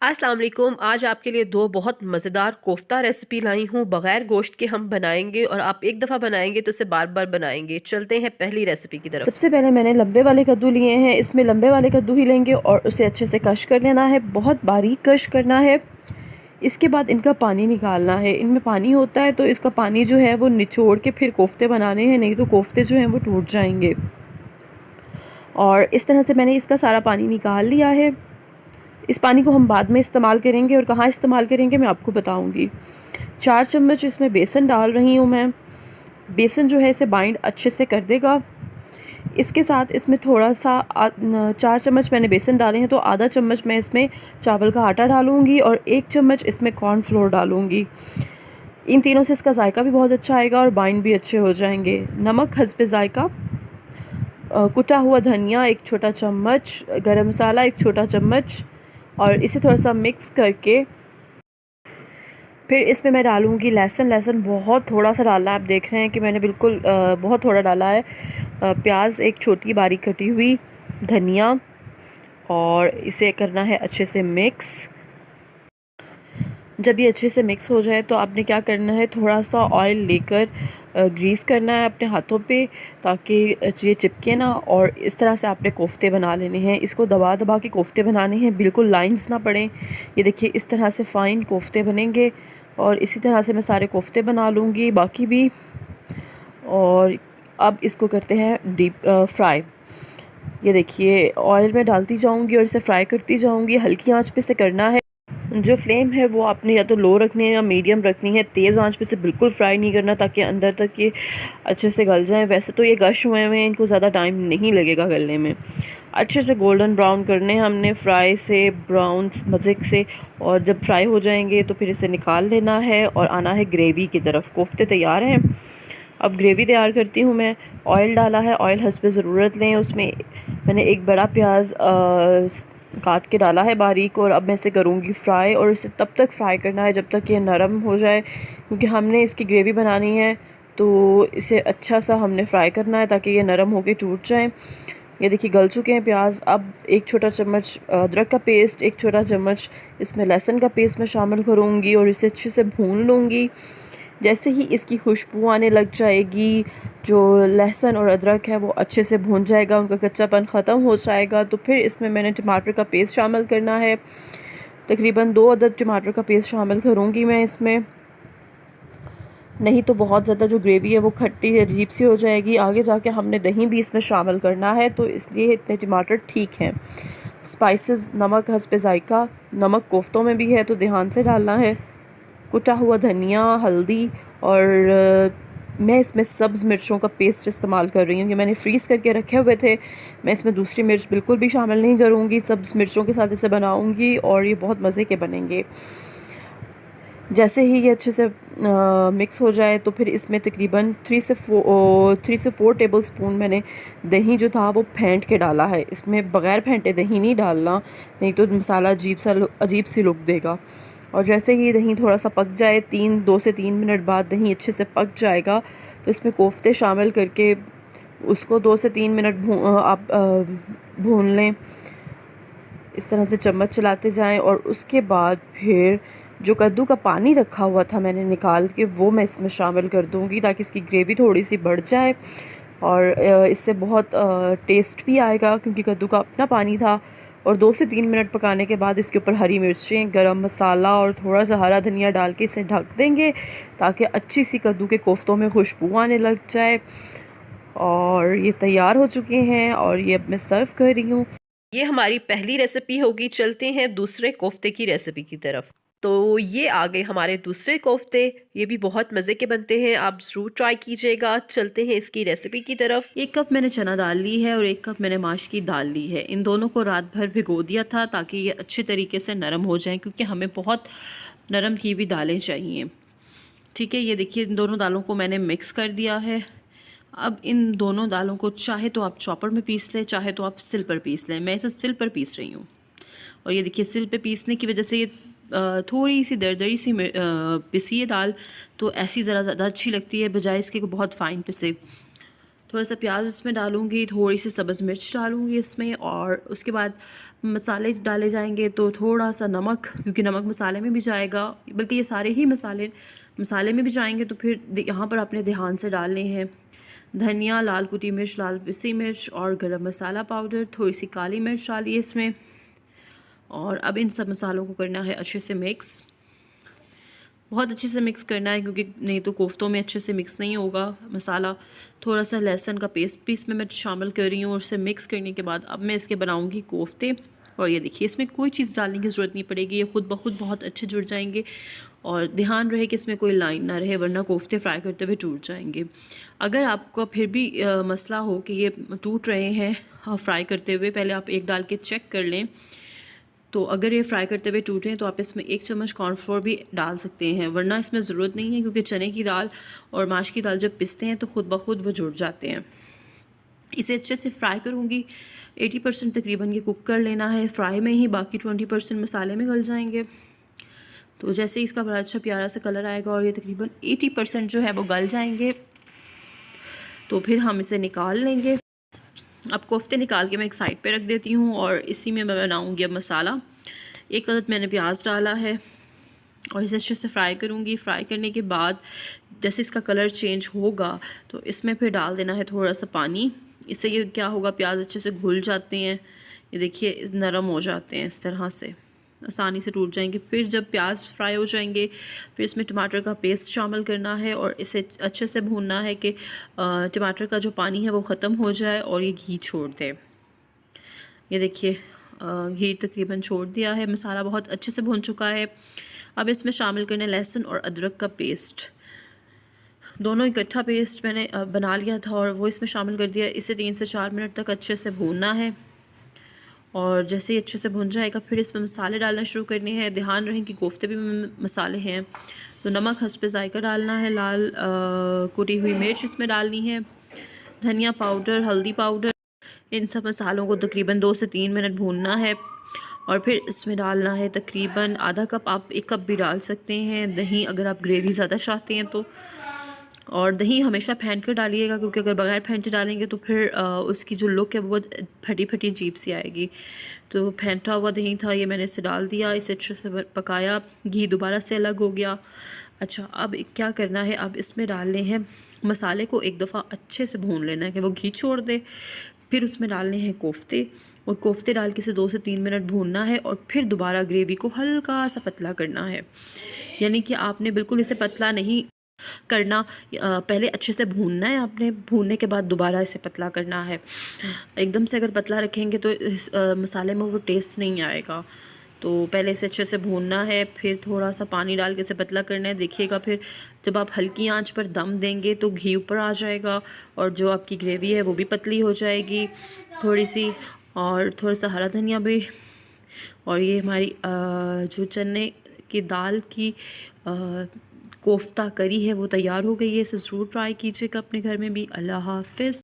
अस्सलाम वालेकुम। आज आपके लिए दो बहुत मज़ेदार कोफ्ता रेसिपी लाई हूँ। बग़ैर गोश्त के हम बनाएंगे और आप एक दफ़ा बनाएंगे तो उसे बार बार बनाएंगे। चलते हैं पहली रेसिपी की तरफ। सबसे पहले मैंने लंबे वाले कद्दू लिए हैं। इसमें लंबे वाले कद्दू ही लेंगे और उसे अच्छे से कश कर लेना है, बहुत बारीक कश करना है। इसके बाद इनका पानी निकालना है। इनमें पानी होता है तो इसका पानी जो है वो निचोड़ के फिर कोफ्ते बनाने हैं, नहीं तो कोफ्ते जो हैं वो टूट जाएंगे। और इस तरह से मैंने इसका सारा पानी निकाल लिया है। इस पानी को हम बाद में इस्तेमाल करेंगे और कहाँ इस्तेमाल करेंगे मैं आपको बताऊँगी। 4 चम्मच इसमें बेसन डाल रही हूँ मैं। बेसन जो है इसे बाइंड अच्छे से कर देगा। इसके साथ इसमें थोड़ा सा 4 चम्मच मैंने बेसन डाले हैं तो आधा चम्मच मैं इसमें चावल का आटा डालूँगी और 1 चम्मच इसमें कॉर्नफ्लोर डालूँगी। इन तीनों से इसका जायका भी बहुत अच्छा आएगा और बाइंड भी अच्छे हो जाएंगे। नमक हस्बे जायका, कुटा हुआ धनिया 1 छोटा चम्मच, गरम मसाला 1 छोटा चम्मच और इसे थोड़ा सा मिक्स करके फिर इसमें मैं डालूँगी लहसुन। लहसुन बहुत थोड़ा सा डालना है, आप देख रहे हैं कि मैंने बिल्कुल बहुत थोड़ा डाला है। प्याज 1 छोटी बारीक कटी हुई, धनिया, और इसे करना है अच्छे से मिक्स। जब ये अच्छे से मिक्स हो जाए तो आपने क्या करना है, थोड़ा सा ऑयल लेकर ग्रीस करना है अपने हाथों पे ताकि ये चिपके ना, और इस तरह से आपने कोफ्ते बना लेने हैं। इसको दबा दबा के कोफ्ते बनाने हैं, बिल्कुल लाइंस ना पड़ें। ये देखिए इस तरह से फ़ाइन कोफ्ते बनेंगे और इसी तरह से मैं सारे कोफ्ते बना लूँगी बाकी भी। और अब इसको करते हैं डीप फ्राई। ये देखिए ऑयल में डालती जाऊँगी और इसे फ्राई करती जाऊँगी। हल्की आंच पे से करना है। जो फ्लेम है वो आपने या तो लो रखनी है या मीडियम रखनी है। तेज़ आंच पे से बिल्कुल फ्राई नहीं करना ताकि अंदर तक ये अच्छे से गल जाएं। वैसे तो ये गश हुए हुए हैं, इनको ज़्यादा टाइम नहीं लगेगा गलने में। अच्छे से गोल्डन ब्राउन करने हैं हमने, फ्राई से ब्राउन मज़े से। और जब फ्राई हो जाएंगे तो फिर इसे निकाल लेना है और आना है ग्रेवी की तरफ। कोफ्ते तैयार हैं, अब ग्रेवी तैयार करती हूँ मैं। ऑयल डाला है, ऑयल हस्बे ज़रूरत लें। उसमें मैंने एक बड़ा प्याज काट के डाला है बारीक, और अब मैं इसे करूँगी फ्राई। और इसे तब तक फ्राई करना है जब तक ये नरम हो जाए, क्योंकि हमने इसकी ग्रेवी बनानी है तो इसे अच्छा सा हमने फ्राई करना है ताकि ये नरम होके टूट जाए। ये देखिए गल चुके हैं प्याज। अब 1 छोटा चम्मच अदरक का पेस्ट, 1 छोटा चम्मच इसमें लहसुन का पेस्ट मैं शामिल करूँगी और इसे अच्छे से भून लूँगी। जैसे ही इसकी खुशबू आने लग जाएगी, जो लहसुन और अदरक है वो अच्छे से भून जाएगा, उनका कच्चापन ख़त्म हो जाएगा, तो फिर इसमें मैंने टमाटर का पेस्ट शामिल करना है। तकरीबन 2 अदद टमाटर का पेस्ट शामिल करूँगी मैं इसमें, नहीं तो बहुत ज़्यादा जो ग्रेवी है वो खट्टी अजीब सी हो जाएगी। आगे जाके हमने दही भी इसमें शामिल करना है तो इसलिए इतने टमाटर ठीक हैं। स्पाइसेस, नमक हस्बे जायका, नमक कोफ्तों में भी है तो ध्यान से डालना है। कुटा हुआ धनिया, हल्दी, और मैं इसमें सब्ज़ मिर्चों का पेस्ट इस्तेमाल कर रही हूँ। ये मैंने फ्रीज़ करके रखे हुए थे। मैं इसमें दूसरी मिर्च बिल्कुल भी शामिल नहीं करूँगी, सब्ज़ मिर्चों के साथ इसे बनाऊँगी और ये बहुत मज़े के बनेंगे। जैसे ही ये अच्छे से मिक्स हो जाए तो फिर इसमें तकरीबन 3 से 4 टेबल स्पून मैंने दही जो था वो फेंट के डाला है। इसमें बग़ैर फेंटे दही नहीं डालना, नहीं तो मसाला अजीब सी लुक देगा। और जैसे ही दही थोड़ा सा पक जाए, 2 से 3 मिनट बाद दही अच्छे से पक जाएगा तो इसमें कोफ्ते शामिल करके उसको 2 से 3 मिनट आप भून लें। इस तरह से चम्मच चलाते जाएं और उसके बाद फिर जो कद्दू का पानी रखा हुआ था मैंने निकाल के, वो मैं इसमें शामिल कर दूंगी ताकि इसकी ग्रेवी थोड़ी सी बढ़ जाए और इससे बहुत टेस्ट भी आएगा, क्योंकि कद्दू का अपना पानी था। और 2 से 3 मिनट पकाने के बाद इसके ऊपर हरी मिर्चें, गरम मसाला और थोड़ा सा हरा धनिया डाल के इसे ढक देंगे ताकि अच्छी सी कद्दू के कोफ्तों में खुशबू आने लग जाए। और ये तैयार हो चुके हैं और ये अब मैं सर्व कर रही हूँ। ये हमारी पहली रेसिपी होगी। चलते हैं दूसरे कोफ्ते की रेसिपी की तरफ। तो ये आ गए हमारे दूसरे कोफ्ते। ये भी बहुत मज़े के बनते हैं, आप ज़रूर ट्राई कीजिएगा। चलते हैं इसकी रेसिपी की तरफ। 1 कप मैंने चना दाल ली है और 1 कप मैंने माश की दाल ली है। इन दोनों को रात भर भिगो दिया था ताकि ये अच्छे तरीके से नरम हो जाएं, क्योंकि हमें बहुत नरम की भी दालें चाहिए। ठीक है, ये देखिए इन दोनों दालों को मैंने मिक्स कर दिया है। अब इन दोनों दालों को चाहे तो आप चॉपर में पीस लें, चाहे तो आप सिल पर पीस लें। मैं इसे सिल पर पीस रही हूँ। और ये देखिए सिल पे पीसने की वजह से ये थोड़ी सी दरदरी सी पिसी है दाल, तो ऐसी ज़रा ज़्यादा अच्छी लगती है बजाय इसके को बहुत फ़ाइन पिसे। थोड़ा सा प्याज इसमें डालूँगी, थोड़ी सी सब्ज़ मिर्च डालूँगी इसमें, और उसके बाद मसाले डाले जाएंगे तो थोड़ा सा नमक, क्योंकि नमक मसाले में भी जाएगा, बल्कि ये सारे ही मसाले में भी जाएंगे, तो फिर यहाँ पर आपने ध्यान से डालने हैं धनिया, लाल कुटी मिर्च, लाल पिसी मिर्च और गरम मसाला पाउडर, थोड़ी सी काली मिर्च डालिए इसमें। और अब इन सब मसालों को करना है अच्छे से मिक्स, बहुत अच्छे से मिक्स करना है, क्योंकि नहीं तो कोफ्तों में अच्छे से मिक्स नहीं होगा मसाला। थोड़ा सा लहसुन का पेस्ट भी इसमें मैं शामिल कर रही हूँ, और उसे मिक्स करने के बाद अब मैं इसके बनाऊँगी कोफ्ते। और ये देखिए, इसमें कोई चीज़ डालने की ज़रूरत नहीं पड़ेगी, ये खुद ब खुद बहुत अच्छे जुड़ जाएंगे। और ध्यान रहे कि इसमें कोई लाइन ना रहे, वरना कोफ्ते फ्राई करते हुए टूट जाएंगे। अगर आपका फिर भी मसला हो कि ये टूट रहे हैं फ्राई करते हुए, पहले आप एक डाल के चेक कर लें। तो अगर ये फ्राई करते हुए टूटे तो आप इसमें 1 चम्मच कॉर्नफ्लोर भी डाल सकते हैं, वरना इसमें ज़रूरत नहीं है, क्योंकि चने की दाल और माश की दाल जब पिसते हैं तो खुद ब खुद वो जुड़ जाते हैं। इसे अच्छे से फ्राई करूँगी, 80% तकरीबन ये कुक कर लेना है फ्राई में ही, बाकी 20% मसाले में गल जाएंगे। तो जैसे ही इसका बड़ा अच्छा प्यारा सा कलर आएगा और ये तकरीबन 80% जो है वो गल जाएंगे, तो फिर हम इसे निकाल लेंगे। अब कोफ्ते निकाल के मैं एक साइड पे रख देती हूँ, और इसी में मैं बनाऊँगी अब मसाला। एक अदद मैंने प्याज डाला है और इसे अच्छे से फ्राई करूँगी। फ्राई करने के बाद जैसे इसका कलर चेंज होगा तो इसमें फिर डाल देना है थोड़ा सा पानी। इससे ये क्या होगा, प्याज अच्छे से घुल जाते हैं, ये देखिए नरम हो जाते हैं, इस तरह से आसानी से टूट जाएंगे। फिर जब प्याज फ्राई हो जाएंगे, फिर इसमें टमाटर का पेस्ट शामिल करना है और इसे अच्छे से भूनना है कि टमाटर का जो पानी है वो ख़त्म हो जाए और ये घी छोड़ दे। ये देखिए घी तकरीबन छोड़ दिया है, मसाला बहुत अच्छे से भून चुका है। अब इसमें शामिल करना लहसुन और अदरक का पेस्ट, दोनों इकट्ठा पेस्ट मैंने बना लिया था और वो इसमें शामिल कर दिया। इसे 3 से 4 मिनट तक अच्छे से भूनना है, और जैसे ही अच्छे से भुन जाएगा फिर इसमें मसाले डालना शुरू करने हैं। ध्यान रखें कि कोफ्ते भी मसाले हैं, तो नमक हस्बे जायका डालना है, लाल कुटी हुई मिर्च इसमें डालनी है, धनिया पाउडर, हल्दी पाउडर, इन सब मसालों को तकरीबन 2 से 3 मिनट भूनना है। और फिर इसमें डालना है तकरीबन आधा कप, आप 1 कप भी डाल सकते हैं दही, अगर आप ग्रेवी ज़्यादा चाहते हैं तो। और दही हमेशा फेंट कर डालिएगा, क्योंकि अगर बगैर फेंटे डालेंगे तो फिर उसकी जो लुक है वो बहुत फटी फटी अजीब सी आएगी। तो फेंटा हुआ दही था, ये मैंने इसे डाल दिया, इसे अच्छे से पकाया, घी दोबारा से अलग हो गया। अच्छा, अब क्या करना है, अब इसमें डालने हैं मसाले को एक दफ़ा अच्छे से भून लेना है कि वो घी छोड़ दे। फिर उसमें डालने हैं कोफ्ते, और कोफ्ते डाल के इसे 2 से 3 मिनट भूनना है, और फिर दोबारा ग्रेवी को हल्का सा पतला करना है। यानी कि आपने बिल्कुल इसे पतला नहीं करना, पहले अच्छे से भूनना है आपने, भूनने के बाद दोबारा इसे पतला करना है। एकदम से अगर पतला रखेंगे तो इस मसाले में वो टेस्ट नहीं आएगा। तो पहले इसे अच्छे से भूनना है, फिर थोड़ा सा पानी डाल के इसे पतला करना है। देखिएगा फिर जब आप हल्की आंच पर दम देंगे तो घी ऊपर आ जाएगा, और जो आपकी ग्रेवी है वो भी पतली हो जाएगी थोड़ी सी, और थोड़ा सा हरा धनिया भी। और ये हमारी जो चने की दाल की कोफ्ता करी है वो तैयार हो गई है। इसे ज़रूर ट्राई कीजिएगा अपने घर में भी। अल्लाह हाफ़िज़।